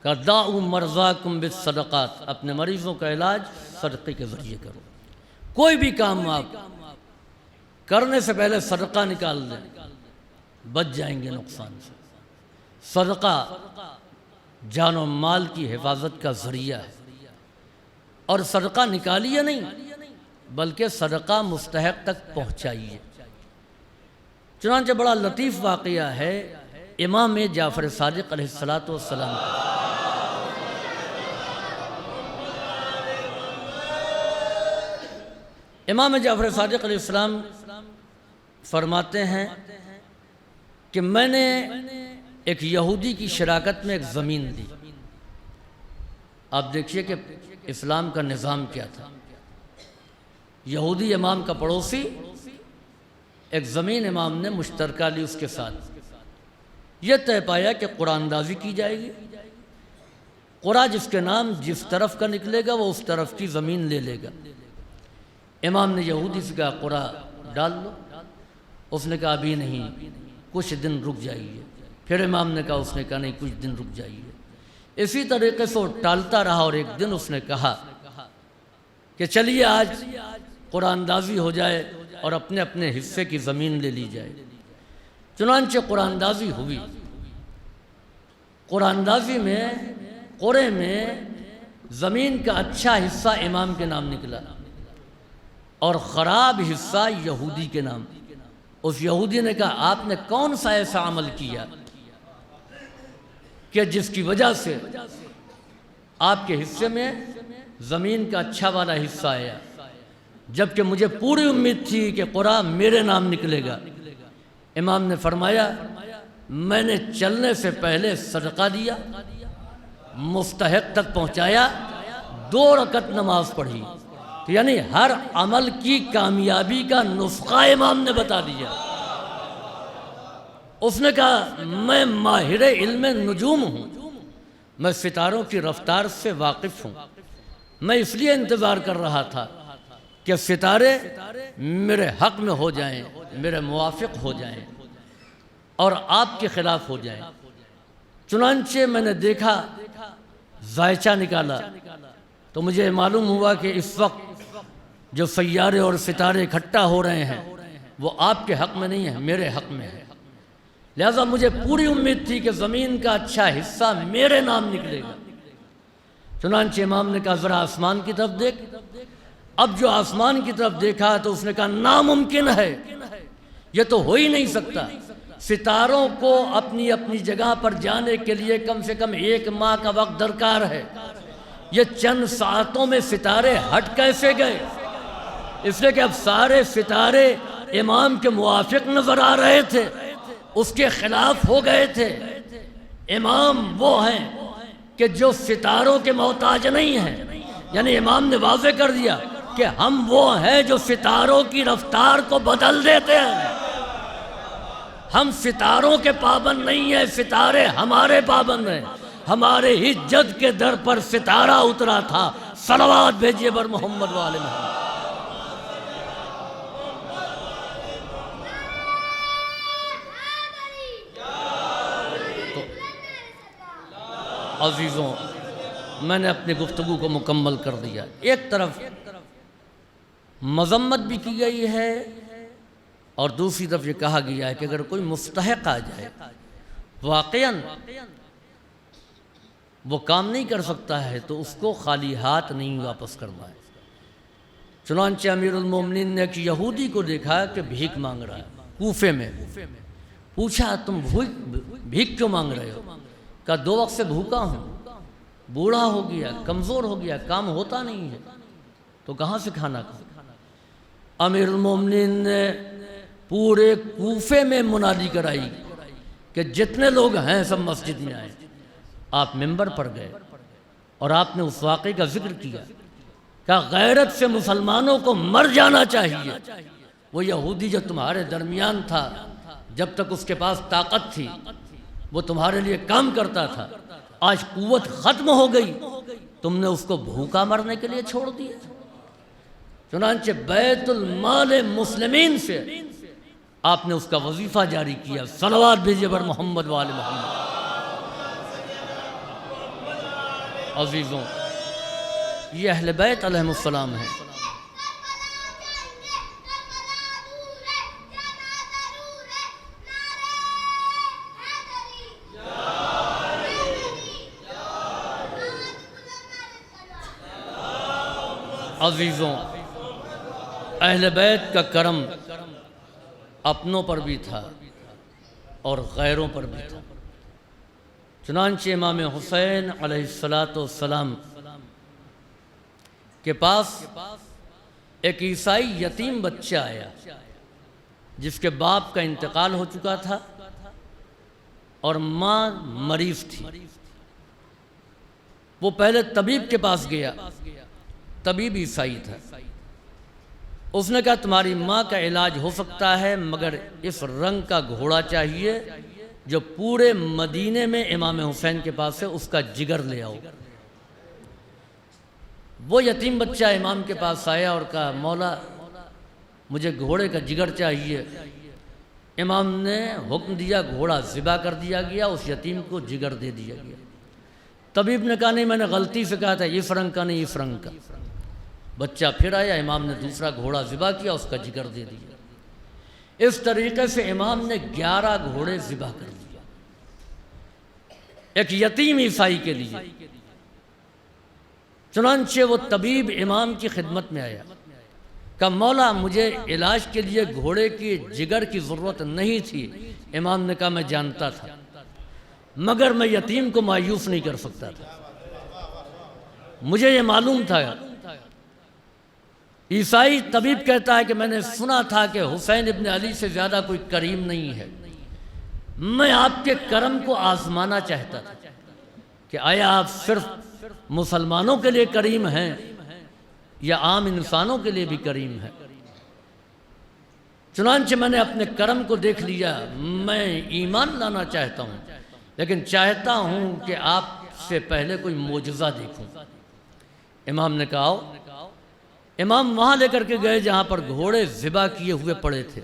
کہ دعوا مرضاکم بالصدقات، اپنے مریضوں کا علاج صدقے کے ذریعے کرو۔ کوئی بھی کام آپ کرنے سے پہلے صدقہ نکال دیں، بچ جائیں گے نقصان سے۔ صدقہ جان و مال کی حفاظت کا ذریعہ ہے، اور صدقہ نکالیے نہیں بلکہ صدقہ مستحق تک پہنچائیے۔ چنانچہ بڑا لطیف واقعہ ہے امام جعفر صادق علیہ السلام کا۔ امام جعفر صادق علیہ السلام فرماتے ہیں کہ میں نے ایک یہودی کی شراکت میں ایک زمین دی۔ آپ دیکھیے کہ اسلام کا نظام کیا تھا۔ یہودی امام کا پڑوسی، ایک زمین امام نے مشترکہ لی اس کے ساتھ۔ یہ طے پایا کہ قرآن اندازی کی جائے گی، قرآن جس کے نام جس طرف کا نکلے گا وہ اس طرف کی زمین لے لے گا۔ امام نے یہودی سے کہا قرآن ڈال لو، اس نے کہا ابھی نہیں، کچھ دن رک جائیے۔ پھر امام نے کہا، اس نے کہا نہیں، کچھ دن رک جائیے۔ اسی طریقے سے وہ ٹالتا رہا، اور ایک دن اس نے کہا کہ چلیے آج قرآن اندازی ہو جائے اور اپنے اپنے حصے کی زمین لے لی جائے۔ چنانچہ قرآن اندازی ہوئی۔ قرآن اندازی میں قرعے میں زمین کا اچھا حصہ امام کے نام نکلا اور خراب حصہ یہودی کے نام۔ اس یہودی نے کہا آپ نے کون سا ایسا عمل کیا کہ جس کی وجہ سے آپ کے حصے میں زمین کا اچھا والا حصہ آیا، جبکہ مجھے پوری امید تھی کہ قرآن میرے نام نکلے گا۔ امام نے فرمایا میں نے چلنے سے پہلے صدقہ دیا، مستحق تک پہنچایا، 2 رکعت نماز پڑھی، یعنی ہر عمل کی کامیابی کا نسخہ امام نے بتا دیا۔ اس نے کہا میں ماہر علم نجوم ہوں، میں ستاروں کی رفتار سے واقف ہوں، میں اس لیے انتظار کر رہا تھا کہ ستارے میرے حق میں ہو جائیں، میرے موافق ہو جائیں اور آپ کے خلاف ہو جائیں۔ چنانچہ میں نے دیکھا، زائچہ نکالا تو مجھے معلوم ہوا کہ اس وقت جو سیارے اور ستارے اکٹھا ہو رہے ہیں وہ آپ کے حق میں نہیں ہے، میرے حق میں ہے۔ لہذا مجھے پوری امید تھی کہ زمین کا اچھا حصہ میرے نام نکلے گا۔ چنانچہ امام نے کہا ذرا آسمان کی طرف دیکھ۔ اب جو آسمان کی طرف دیکھا تو اس نے کہا ناممکن ہے، یہ تو ہو ہی نہیں سکتا۔ ستاروں کو اپنی اپنی جگہ پر جانے کے لیے کم سے کم 1 ماہ کا وقت درکار ہے، یہ چند ساعتوں میں ستارے ہٹ کیسے گئے؟ اس لیے کہ اب سارے ستارے امام کے موافق نظر آ رہے تھے، اس کے خلاف ہو گئے تھے۔ امام وہ ہیں کہ جو ستاروں کے محتاج نہیں ہیں، یعنی امام نے واضح کر دیا کہ ہم وہ ہیں جو ستاروں کی رفتار کو بدل دیتے ہیں۔ ہم ستاروں کے پابند نہیں ہیں، ستارے ہمارے پابند ہیں۔ ہمارے ہی جد کے در پر ستارہ اترا تھا، صلوات بھیجیے بر محمد والے محمد۔ عزیزوں، میں نے اپنی گفتگو کو مکمل کر دیا۔ ایک طرف مذمت بھی کی گئی ہے اور دوسری طرف یہ کہا گیا ہے کہ اگر کوئی مستحق آ جائے واقعاً وہ کام نہیں کر سکتا ہے تو اس کو خالی ہاتھ نہیں واپس کرنا ہے۔ چنانچہ امیر المومنین نے ایک یہودی کو دیکھا کہ بھیک مانگ رہا ہے کوفے میں، پوچھا تم بھیک کیوں مانگ رہے ہو؟ کہا 2 وقت سے بھوکا ہوں، بوڑھا ہو گیا، کمزور ہو گیا، کام ہوتا نہیں ہے تو کہاں سے کھانا کھاؤں؟ امیر المومنین نے پورے کوفے میں منادی کرائی کہ جتنے لوگ ہیں سب مسجد میں آئیں۔ آپ ممبر پر گئے اور آپ نے اس واقعے کا ذکر کیا کہ غیرت سے مسلمانوں کو مر جانا چاہیے۔ وہ یہودی جو تمہارے درمیان تھا، جب تک اس کے پاس طاقت تھی وہ تمہارے لیے کام کرتا تھا، آج قوت ختم ہو گئی، تم نے اس کو بھوکا مرنے کے لیے چھوڑ دیا۔ چنانچہ بیت المال مسلمین سے آپ نے اس کا وظیفہ جاری کیا. صلوات بھیجیے بر محمد وآل محمد. عزیزوں، یہ اہل بیت علیہم السلام ہیں. عزیزوں، اہل بیت کا کرم اپنوں پر بھی تھا اور غیروں پر بھی تھا. چنانچہ امام حسین علیہ السلام کے پاس ایک عیسائی یتیم بچہ آیا جس کے باپ کا انتقال ہو چکا تھا اور ماں مریض تھی. وہ پہلے طبیب کے پاس گیا. طبیب عیسائی تھا. اس نے کہا تمہاری ماں کا علاج ہو سکتا ہے مگر اس رنگ کا گھوڑا چاہیے جو پورے مدینے میں امام حسین کے پاس ہے، اس کا جگر لے آؤ. وہ یتیم بچہ امام کے پاس آیا اور کہا مولا مجھے گھوڑے کا جگر چاہیے. امام نے حکم دیا، گھوڑا ذبح کر دیا گیا، اس یتیم کو جگر دے دیا گیا. طبیب نے کہا نہیں میں نے غلطی سے کہا تھا اس رنگ کا نہیں اس رنگ کا. بچہ پھر آیا، امام نے دوسرا گھوڑا ذبح کیا، اس کا جگر دے دیا. اس طریقے سے امام نے 11 گھوڑے ذبح کر دیا ایک یتیم عیسائی کے لیے. چنانچہ وہ طبیب امام کی خدمت میں آیا، کہا مولا مجھے علاج کے لیے گھوڑے کی جگر کی ضرورت نہیں تھی. امام نے کہا میں جانتا تھا مگر میں یتیم کو مایوس نہیں کر سکتا تھا، مجھے یہ معلوم تھا. عیسائی طبیب کہتا ہے کہ میں نے سنا تھا کہ حسین ابن علی سے زیادہ کوئی کریم نہیں ہے. میں آپ کے کرم کو آزمانا چاہتا تھا کہ آیا آپ صرف مسلمانوں کے لیے کریم ہیں یا عام انسانوں کے لیے بھی کریم ہیں. چنانچہ میں نے اپنے کرم کو دیکھ لیا. میں ایمان لانا چاہتا ہوں لیکن چاہتا ہوں کہ آپ سے پہلے کوئی معجزہ دیکھوں. امام نے کہا آؤ. امام وہاں لے کر کے گئے جہاں پر گھوڑے ذبح کیے ہوئے پڑے تھے.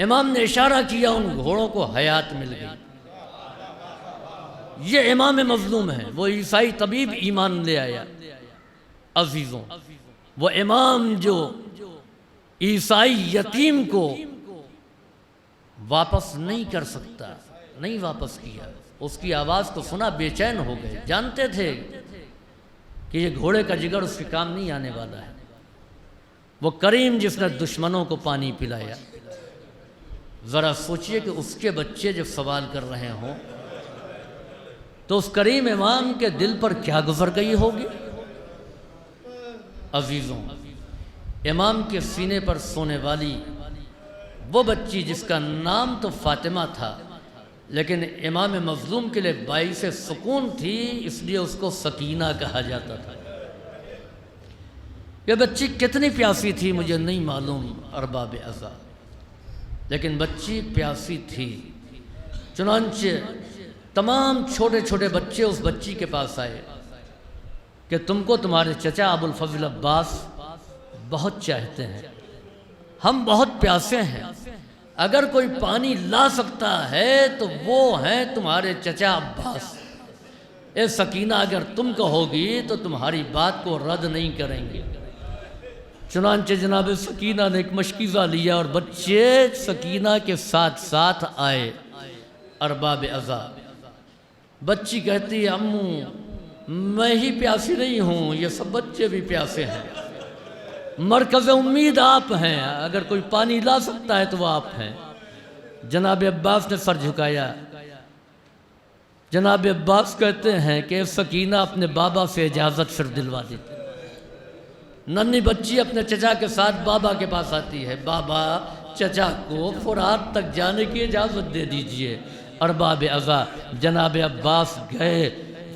امام نے اشارہ کیا، ان گھوڑوں کو حیات مل گئی. یہ امام مظلوم ہے. وہ عیسائی طبیب ایمان لے آیا. عزیزوں، وہ امام جو عیسائی یتیم کو واپس نہیں کر سکتا، نہیں واپس کیا. اس کی آواز کو سنا بے چین ہو گئے. جانتے تھے کہ یہ گھوڑے کا جگر اس کے کام نہیں آنے والا ہے. وہ کریم جس نے دشمنوں کو پانی پلایا. ذرا سوچئے کہ اس کے بچے جب سوال کر رہے ہوں تو اس کریم امام کے دل پر کیا گزر گئی ہوگی. عزیزوں، امام کے سینے پر سونے والی وہ بچی جس کا نام تو فاطمہ تھا لیکن امام مظلوم کے لیے باعث سکون تھی، اس لیے اس کو سکینہ کہا جاتا تھا. یہ بچی کتنی پیاسی تھی مجھے نہیں معلوم ارباب عزا، لیکن بچی پیاسی تھی. چنانچہ تمام چھوٹے چھوٹے بچے اس بچی کے پاس آئے کہ تم کو تمہارے چچا ابو الفضل عباس بہت چاہتے ہیں، ہم بہت پیاسے ہیں، اگر کوئی پانی لا سکتا ہے تو وہ ہیں تمہارے چچا عباس. اے سکینہ اگر تم کہوگی تو تمہاری بات کو رد نہیں کریں گے. چنانچہ جناب سکینہ نے ایک مشکیزہ لیا اور بچے سکینہ کے ساتھ ساتھ آئے. ارباب عزا، بچی کہتی ہے امو میں ہی پیاسی نہیں ہوں، یہ سب بچے بھی پیاسے ہیں، مرکز امید آپ ہیں، اگر کوئی پانی لا سکتا ہے تو وہ آپ ہیں. جناب عباس نے سر جھکایا. جناب عباس کہتے ہیں کہ سکینہ اپنے بابا سے اجازت پھر دلوا دیتی. ننھی بچی اپنے چچا کے ساتھ بابا کے پاس آتی ہے. بابا چچا کو فرات تک جانے کی اجازت دے دیجئے. ارباب عزا، جناب عباس گئے،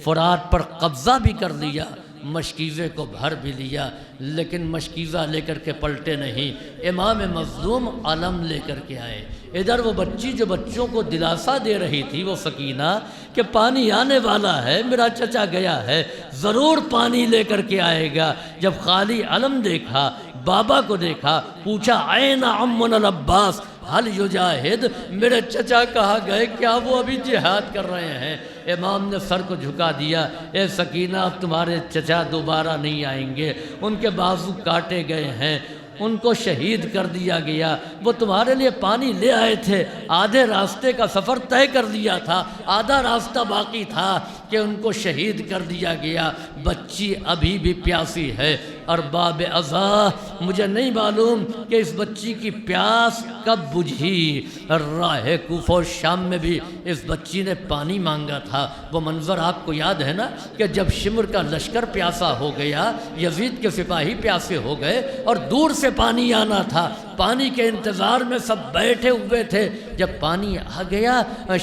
فرات پر قبضہ بھی کر لیا مشکیزے کو بھر بھی لیا لیکن مشکیزہ لے کر کے پلٹے نہیں، امام مظلوم علم لے کر کے آئے۔ ادھر وہ بچی جو بچوں کو دلاسا دے رہی تھی، وہ سکینہ، کہ پانی آنے والا ہے، میرا چچا گیا ہے، ضرور پانی لے کر کے آئے گا۔ جب خالی علم دیکھا، بابا کو دیکھا، پوچھا این عمنا العباس حل یجاہد، میرے چچا کہاں گئے، کیا وہ ابھی جہاد کر رہے ہیں؟ امام نے سر کو جھکا دیا، اے سکینہ اب تمہارے چچا دوبارہ نہیں آئیں گے، ان کے بازو کاٹے گئے ہیں، ان کو شہید کر دیا گیا، وہ تمہارے لیے پانی لے آئے تھے، آدھے راستے کا سفر طے کر دیا تھا، آدھا راستہ باقی تھا کہ ان کو شہید کر دیا گیا، بچی ابھی بھی پیاسی ہے۔ ارباب عزا، مجھے نہیں معلوم کہ اس بچی کی پیاس کب بجھی۔ راہ کوفہ و شام میں بھی اس بچی نے پانی مانگا تھا۔ وہ منظر آپ کو یاد ہے نا کہ جب شمر کا لشکر پیاسا ہو گیا، یزید کے سپاہی پیاسے ہو گئے اور دور سے پانی آنا تھا، پانی کے انتظار میں سب بیٹھے ہوئے تھے۔ جب پانی آ گیا،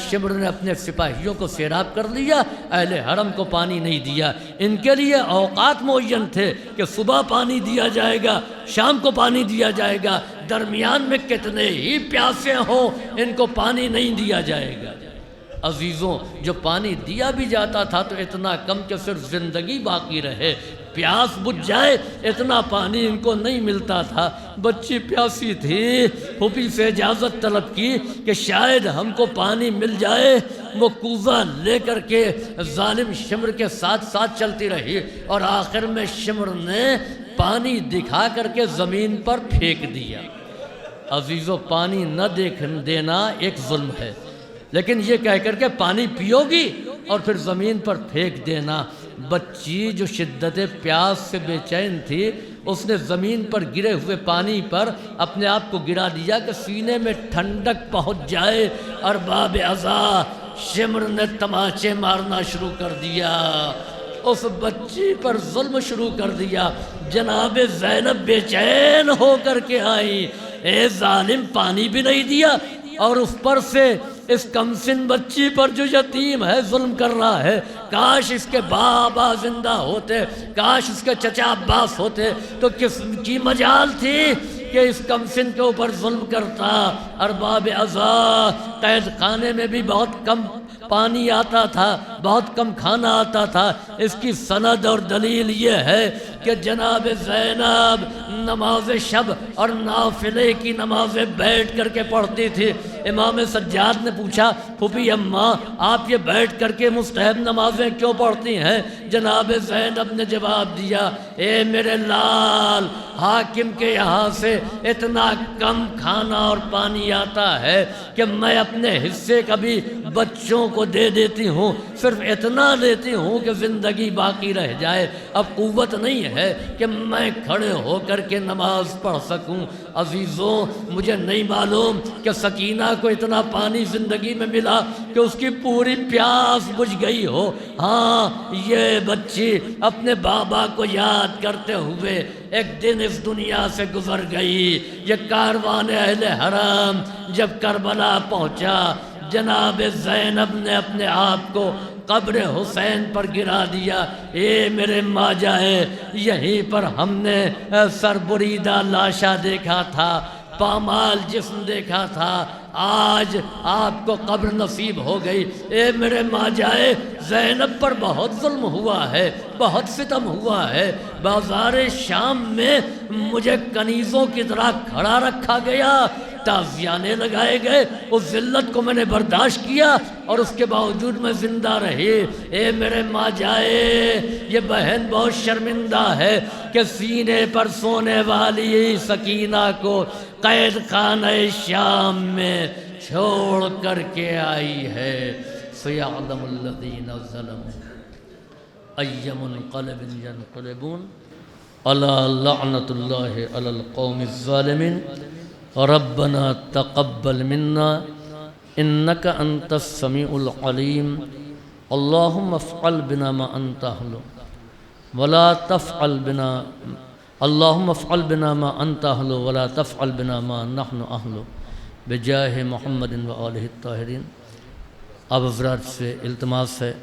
شمر نے اپنے سپاہیوں کو سیراب کر لیا، اہل حرم کو پانی نہیں دیا۔ ان کے لیے اوقات معین تھے کہ صبح پانی دیا جائے گا، شام کو پانی دیا جائے گا، درمیان میں کتنے ہی پیاسے ہوں ان کو پانی نہیں دیا جائے گا۔ عزیزوں، جو پانی دیا بھی جاتا تھا تو اتنا کم کہ صرف زندگی باقی رہے، پیاس بجھ جائے اتنا پانی ان کو نہیں ملتا تھا۔ بچی پیاسی تھی، پھوپھی سے اجازت طلب کی کہ شاید ہم کو پانی مل جائے۔ وہ کوزہ لے کر کے ظالم شمر کے ساتھ ساتھ چلتی رہی اور آخر میں شمر نے پانی دکھا کر کے زمین پر پھینک دیا۔ عزیزوں، پانی نہ دینا ایک ظلم ہے، لیکن یہ کہہ کر کے پانی پیو گی اور پھر زمین پر پھینک دینا۔ بچی جو شدت پیاس سے بے چین تھی، اس نے زمین پر گرے ہوئے پانی پر اپنے آپ کو گرا دیا کہ سینے میں ٹھنڈک پہنچ جائے۔ ارباب عزا، شمر نے تماچے مارنا شروع کر دیا، اس بچی پر ظلم شروع کر دیا۔ جناب زینب بے چین ہو کر کے آئی، اے ظالم پانی بھی نہیں دیا اور اس پر سے اس کمسن بچی پر جو یتیم ہے ظلم کر رہا ہے۔ کاش اس کے بابا زندہ ہوتے، کاش اس کے چچا عباس ہوتے تو کس کی مجال تھی کہ اس کمسن کے اوپر ظلم کرتا۔ ارباب عزا، قید خانے میں بھی بہت کم پانی آتا تھا، بہت کم کھانا آتا تھا۔ اس کی سند اور دلیل یہ ہے کہ جناب زینب نماز شب اور نافلے کی نمازیں بیٹھ کر کے پڑھتی تھی۔ امام سجاد نے پوچھا، پھوپھی اماں آپ یہ بیٹھ کر کے مستحب نمازیں کیوں پڑھتی ہیں؟ جناب زینب نے جواب دیا، اے میرے لال، حاکم کے یہاں سے اتنا کم کھانا اور پانی آتا ہے کہ میں اپنے حصے کا بھی بچوں کو دے دیتی ہوں، صرف اتنا لیتی ہوں کہ زندگی باقی رہ جائے۔ اب قوت نہیں ہے کہ میں کھڑے ہو کر کے نماز پڑھ سکوں۔ عزیزوں، مجھے نہیں معلوم کہ سکینہ کو اتنا پانی زندگی میں ملا کہ اس کی پوری پیاس بجھ گئی ہو۔ ہاں، یہ بچی اپنے بابا کو یاد کرتے ہوئے ایک دن اس دنیا سے گزر گئی۔ یہ کاروان اہل حرم جب کربلا پہنچا، جناب زینب نے اپنے آپ کو قبر حسین پر گرا دیا۔ اے میرے ماں جائے، یہیں پر ہم نے سر بریدہ لاشا دیکھا تھا، پامال جسم دیکھا تھا، آج آپ کو قبر نصیب ہو گئی۔ اے میرے ماں جائے، زینب پر بہت ظلم ہوا ہے، بہت ستم ہوا ہے۔ بازار شام میں مجھے کنیزوں کی طرح کھڑا رکھا گیا، تعزیانے لگائے گئے، اس ذلت کو میں نے برداشت کیا اور اس کے باوجود میں زندہ رہی۔ اے میرے ماں جائے، یہ بہن بہت شرمندہ ہے کہ سینے پر سونے والی سکینہ کو قید خانہ شام میں چھوڑ کر کے آئی ہے۔ سیعلم الذین ظلموا ای منقلب ینقلبون الا لعنۃ اللہ علی القوم الظالمین ربنا تقبل منا انک انت السمیع العلیم اللہم افعل بنا ما انت اہل ولا تفعل بنا اللہم افعل بنا ما انت اہل ولا تفعل بنا ما نحن اہل بجاہ محمد و آلہ الطاہرین۔ اب حضرات سے التماس ہے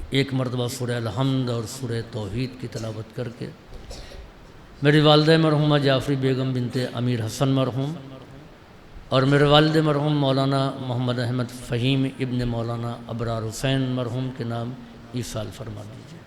ایک مرتبہ سورہ الحمد اور سورہ توحید کی تلاوت کر کے میری والدہ مرحومہ جعفری بیگم بنت امیر حسن مرحوم اور میرے والد مرحوم مولانا محمد احمد فہیم ابن مولانا ابرار حسین مرحوم کے نام ایصال فرما دیجیے۔